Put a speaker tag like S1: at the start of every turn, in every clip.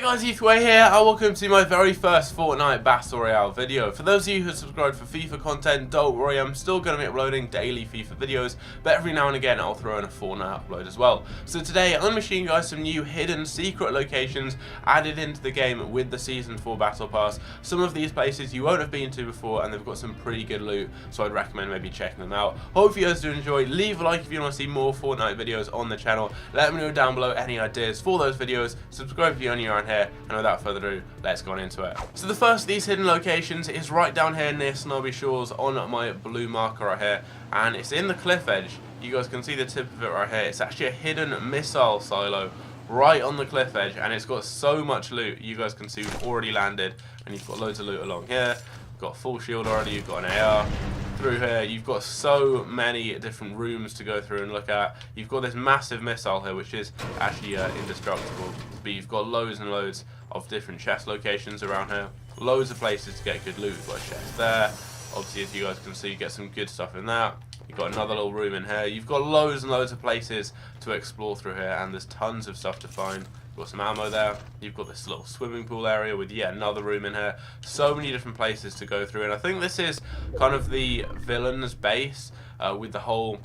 S1: Hey guys, Way here, and welcome to my very first Fortnite Battle Royale video. For those of you who subscribe for FIFA content, don't worry, I'm still going to be uploading daily FIFA videos, but every now and again I'll throw in a Fortnite upload as well. So today I'm going to show you guys some new hidden secret locations added into the game with the Season 4 Battle Pass. Some of these places you won't have been to before, and they've got some pretty good loot, so I'd recommend maybe checking them out. Hope you guys do enjoy. Leave a like if you want to see more Fortnite videos on the channel. Let me know down below any ideas for those videos. Subscribe if you're new around here, and without further ado, let's go on into it. So the first of these hidden locations is right down here near Snobby Shores on my blue marker right here, and it's in the cliff edge. You guys can see the tip of it right here. It's actually a hidden missile silo right on the cliff edge, and it's got so much loot. You guys can see we've already landed, and you've got loads of loot along here. You've got full shield already, you've got an AR. Through here you've got so many different rooms to go through and look at. You've got this massive missile here which is actually indestructible, but you've got loads and loads of different chest locations around here, loads of places to get good loot. You've got a chest there, obviously, as you guys can see, you get some good stuff in that. You've got another little room in here. You've got loads and loads of places to explore through here, and there's tons of stuff to find. You've got some ammo there. You've got this little swimming pool area with yet another room in here. So many different places to go through, and I think this is kind of the villain's base with the whole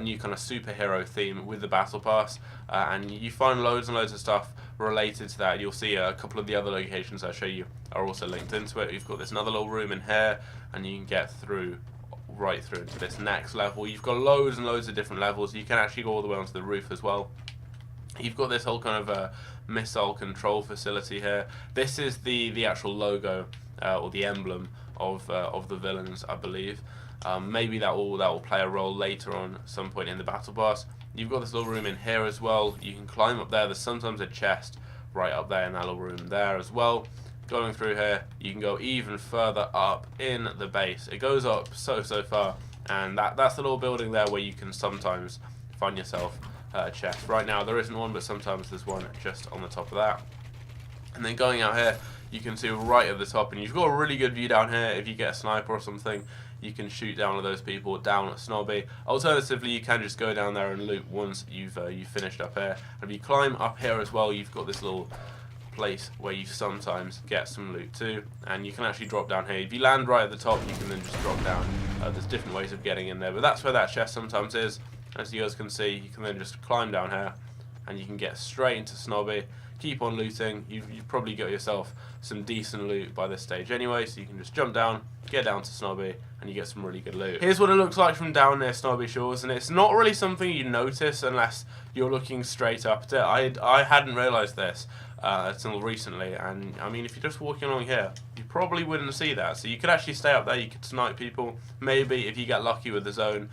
S1: new kind of superhero theme with the battle pass, and you find loads and loads of stuff related to that. You'll see a couple of the other locations I'll show you are also linked into it. You've got this another little room in here, and you can get through right through into this next level. You've got loads and loads of different levels. You can actually go all the way onto the roof as well. You've got this whole kind of missile control facility here. This is the actual logo or the emblem of the villains, I believe. Maybe that will play a role later on at some point in the battle pass. You've got this little room in here as well. You can climb up there. There's sometimes a chest right up there in that little room there as well. Going through here, you can go even further up in the base. It goes up so far, and that's the little building there where you can sometimes find yourself a chest. Right now there isn't one, but sometimes there's one just on the top of that. And then going out here, you can see right at the top, and you've got a really good view down here. If you get a sniper or something, you can shoot down at those people down at Snobby. Alternatively, you can just go down there and loot once you've finished up here. And if you climb up here as well, you've got this little place where you sometimes get some loot too, and you can actually drop down here. If you land right at the top, you can then just drop down. There's different ways of getting in there, but that's where that chest sometimes is. As you guys can see, you can then just climb down here, and you can get straight into Snobby. Keep on looting. You've probably got yourself some decent loot by this stage anyway, so you can just jump down, get down to Snobby, and you get some really good loot. Here's what it looks like from down near Snobby Shores, and it's not really something you notice unless you're looking straight up at it. I hadn't realised this until recently, and I mean, if you're just walking along here, you probably wouldn't see that. So you could actually stay up there, you could snipe people. Maybe if you get lucky with the zone,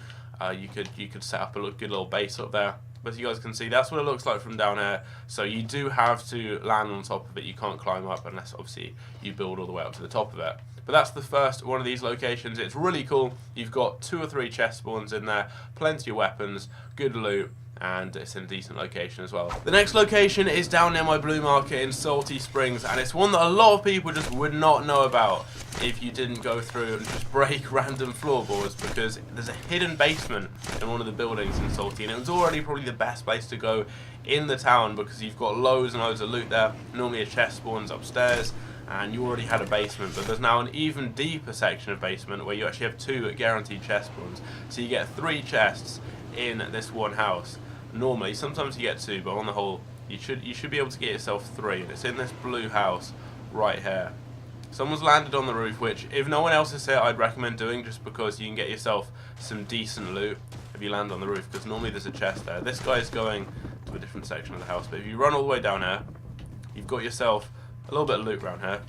S1: you could set up a good little base up there. But as you guys can see, that's what it looks like from down here. So you do have to land on top of it. You can't climb up unless obviously you build all the way up to the top of it. But that's the first one of these locations. It's really cool. You've got 2 or 3 chest spawns in there, plenty of weapons, good loot, and it's in a decent location as well. The next location is down near my blue market in Salty Springs, and it's one that a lot of people just would not know about if you didn't go through and just break random floorboards, because there's a hidden basement in one of the buildings in Salty, and it was already probably the best place to go in the town because you've got loads and loads of loot there. Normally a chest spawns upstairs, and you already had a basement, but there's now an even deeper section of basement where you actually have 2 guaranteed chest spawns. So you get 3 chests in this one house. Normally, sometimes you get 2, but on the whole, you should be able to get yourself 3, and it's in this blue house right here. Someone's landed on the roof, which if no one else is here, I'd recommend doing, just because you can get yourself some decent loot if you land on the roof, because normally there's a chest there. This guy's going to a different section of the house, but if you run all the way down here, you've got yourself a little bit of loot around here.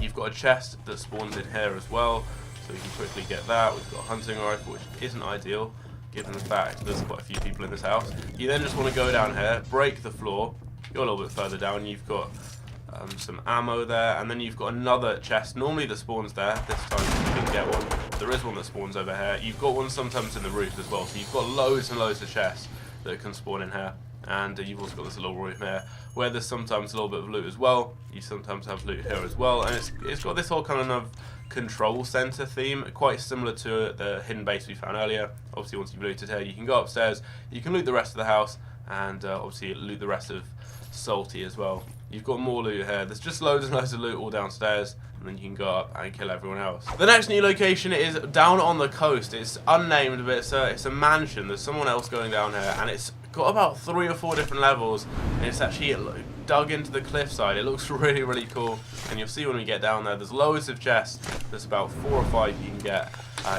S1: You've got a chest that spawns in here as well, so you can quickly get that. We've got a hunting rifle, which isn't ideal given the fact there's quite a few people in this house. You then just want to go down here, break the floor, go a little bit further down. You've got some ammo there, and then you've got another chest normally that spawns there. This time you can get one. There is one that spawns over here. You've got one sometimes in the roof as well, so you've got loads and loads of chests that can spawn in here. And you've also got this little room here where there's sometimes a little bit of loot as well. You sometimes have loot here as well, and it's got this whole kind of control center theme, quite similar to the hidden base we found earlier. Obviously, once you've looted here, you can go upstairs, you can loot the rest of the house, and obviously loot the rest of Salty as well. You've got more loot here. There's just loads and loads of loot all downstairs, and then you can go up and kill everyone else. The next new location is down on the coast. It's unnamed, but it's a mansion. There's someone else going down here, and it's got about 3 or 4 different levels, and it's actually dug into the cliffside. It looks really, really cool, and you'll see when we get down there. There's loads of chests. There's about 4 or 5 you can get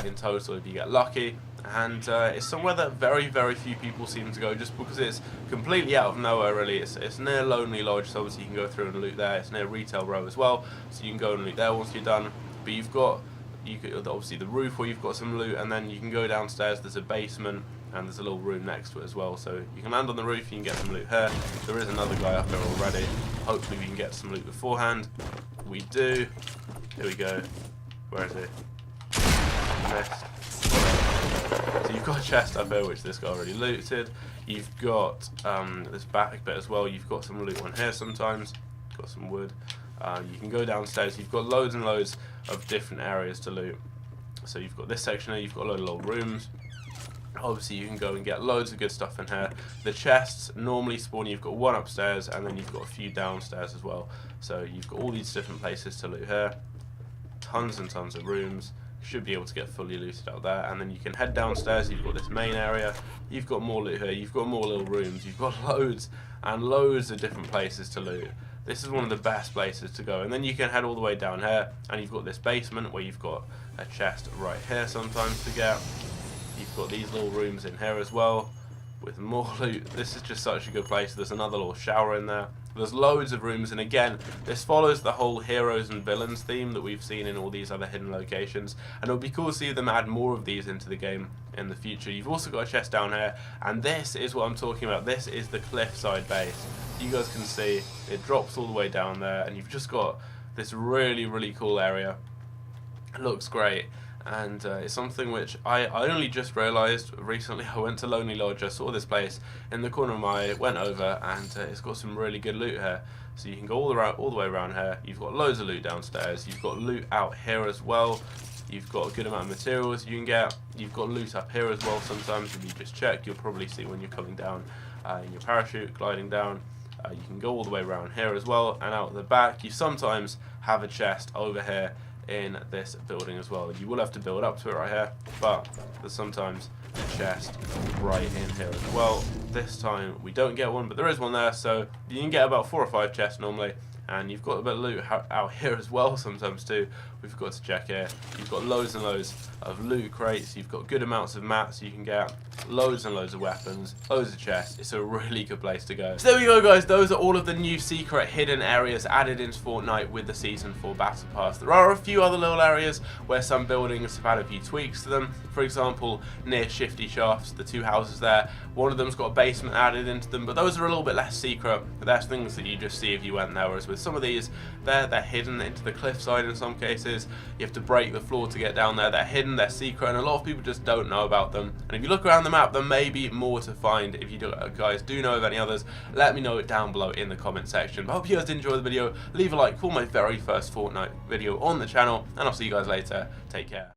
S1: in total if you get lucky. And it's somewhere that very, very few people seem to go, just because it's completely out of nowhere, really. It's near Lonely Lodge, so obviously you can go through and loot there. It's near Retail Row as well, so you can go and loot there once you're done. But you've got obviously the roof where you've got some loot, and then you can go downstairs. There's a basement, and there's a little room next to it as well. So you can land on the roof, you can get some loot here. There is another guy up there already. Hopefully we can get some loot beforehand. We do. Here we go. Where is it? Missed. So you've got a chest up here, which this guy already looted. You've got this back bit as well. You've got some loot on here sometimes. Got some wood. You can go downstairs. You've got loads and loads of different areas to loot. So you've got this section here. You've got a load of little rooms. Obviously, you can go and get loads of good stuff in here. The chests normally spawn. You've got one upstairs, and then you've got a few downstairs as well. So you've got all these different places to loot here. Tons and tons of rooms. Should be able to get fully looted out there, and then you can head downstairs. You've got this main area, you've got more loot here, you've got more little rooms, you've got loads and loads of different places to loot. This is one of the best places to go, and then you can head all the way down here, and you've got this basement where you've got a chest right here sometimes to get. You've got these little rooms in here as well with more loot. This is just such a good place. There's another little shower in there. There's loads of rooms, and again, this follows the whole heroes and villains theme that we've seen in all these other hidden locations, and it would be cool to see them add more of these into the game in the future. You've also got a chest down here, and this is what I'm talking about. This is the cliffside base. You guys can see it drops all the way down there, and you've just got this really, really cool area. It looks great. And it's something which I only just realised recently. I went to Lonely Lodge, I saw this place in the corner of my eye, went over, and it's got some really good loot here. So you can go all the way around here. You've got loads of loot downstairs. You've got loot out here as well. You've got a good amount of materials you can get. You've got loot up here as well. Sometimes if you just check, you'll probably see when you're coming down in your parachute, gliding down. You can go all the way around here as well, and out the back you sometimes have a chest over here in this building as well. You will have to build up to it right here, but there's sometimes a chest right in here as well. This time we don't get one, but there is one there, so you can get about 4 or 5 chests normally. And you've got a bit of loot out here as well sometimes too. We've got to check here. You've got loads and loads of loot crates. You've got good amounts of mats you can get. Loads and loads of weapons. Loads of chests. It's a really good place to go. So there we go, guys. Those are all of the new secret hidden areas added into Fortnite with the Season 4 Battle Pass. There are a few other little areas where some buildings have had a few tweaks to them. For example, near Shifty Shafts, the 2 houses there, one of them's got a basement added into them, but those are a little bit less secret. But that's things that you just see if you went there, whereas with some of these, they're hidden into the cliffside in some cases. You have to break the floor to get down there. They're hidden, they're secret, and a lot of people just don't know about them. And if you look around the map, there may be more to find. If you guys do know of any others, let me know it down below in the comment section. But I hope you guys did enjoy the video. Leave a like for my very first Fortnite video on the channel, and I'll see you guys later. Take care.